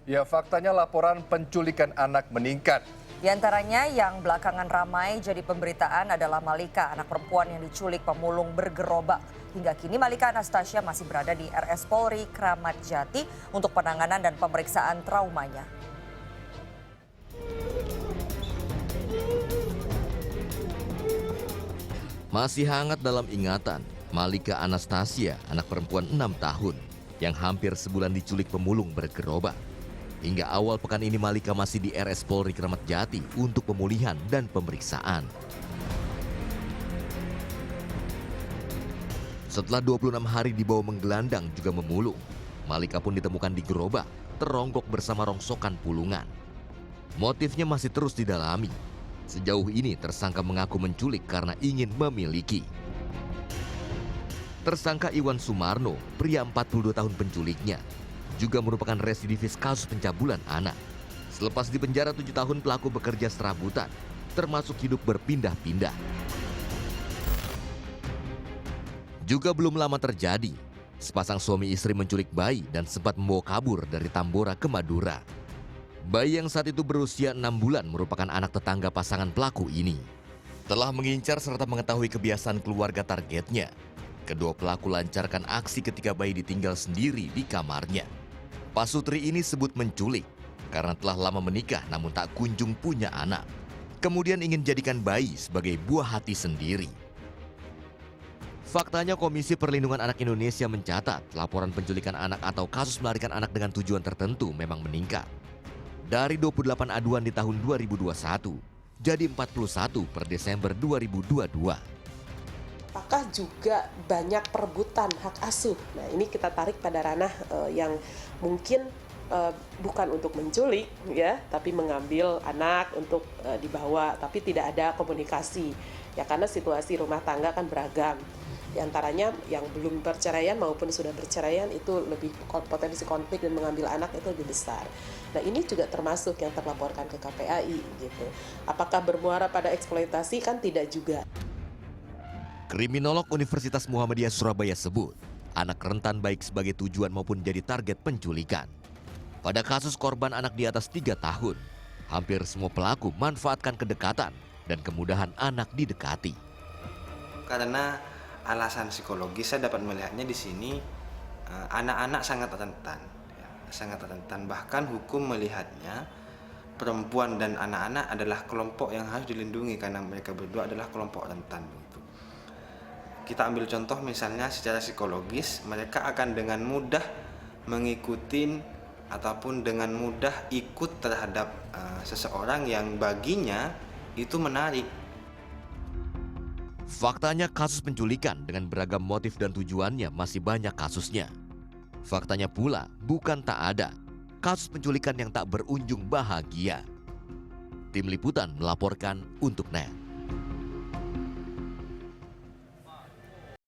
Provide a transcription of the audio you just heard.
Ya, faktanya laporan penculikan anak meningkat. Di antaranya yang belakangan ramai jadi pemberitaan adalah Malika, anak perempuan yang diculik pemulung bergerobak. Hingga kini Malika Anastasia masih berada di RS Polri Kramat Jati untuk penanganan dan pemeriksaan traumanya. Masih hangat dalam ingatan, Malika Anastasia, anak perempuan 6 tahun, yang hampir sebulan diculik pemulung bergerobak. Hingga awal pekan ini Malika masih di RS Polri Kramat Jati untuk pemulihan dan pemeriksaan. Setelah 26 hari dibawa menggelandang juga memulung, Malika pun ditemukan di gerobak, teronggok bersama rongsokan pulungan. Motifnya masih terus didalami. Sejauh ini tersangka mengaku menculik karena ingin memiliki. Tersangka Iwan Sumarno, pria 42 tahun penculiknya, juga merupakan residivis kasus pencabulan anak. Selepas dipenjara 7 tahun, pelaku bekerja serabutan, termasuk hidup berpindah-pindah. Juga belum lama terjadi, sepasang suami istri menculik bayi dan sempat membawa kabur dari Tambora ke Madura. Bayi yang saat itu berusia 6 bulan merupakan anak tetangga pasangan pelaku ini. Telah mengincar serta mengetahui kebiasaan keluarga targetnya, kedua pelaku lancarkan aksi ketika bayi ditinggal sendiri di kamarnya. Pasutri ini sebut menculik karena telah lama menikah namun tak kunjung punya anak. Kemudian ingin jadikan bayi sebagai buah hati sendiri. Faktanya Komisi Perlindungan Anak Indonesia mencatat laporan penculikan anak atau kasus melarikan anak dengan tujuan tertentu memang meningkat. Dari 28 aduan di tahun 2021, jadi 41 per Desember 2022. Apakah juga banyak perebutan hak asuh? Nah, ini kita tarik pada ranah yang mungkin bukan untuk menculik, ya, tapi mengambil anak untuk dibawa, tapi tidak ada komunikasi, ya, karena situasi rumah tangga kan beragam. Di antaranya yang belum perceraian maupun sudah perceraian itu lebih potensi konflik dan mengambil anak itu lebih besar. Nah, ini juga termasuk yang terlaporkan ke KPAI gitu. Apakah bermuara pada eksploitasi? Kan tidak juga. Kriminolog Universitas Muhammadiyah Surabaya sebut, anak rentan baik sebagai tujuan maupun jadi target penculikan. Pada kasus korban anak di atas 3 tahun, hampir semua pelaku manfaatkan kedekatan dan kemudahan anak didekati. Karena alasan psikologis saya dapat melihatnya di sini anak-anak sangat rentan, ya, sangat rentan. Bahkan hukum melihatnya perempuan dan anak-anak adalah kelompok yang harus dilindungi karena mereka berdua adalah kelompok rentan. Begitu. Kita ambil contoh misalnya secara psikologis mereka akan dengan mudah mengikuti ataupun dengan mudah ikut terhadap seseorang yang baginya itu menarik. Faktanya kasus penculikan dengan beragam motif dan tujuannya masih banyak kasusnya. Faktanya pula bukan tak ada kasus penculikan yang tak berujung bahagia. Tim Liputan melaporkan untuk NET.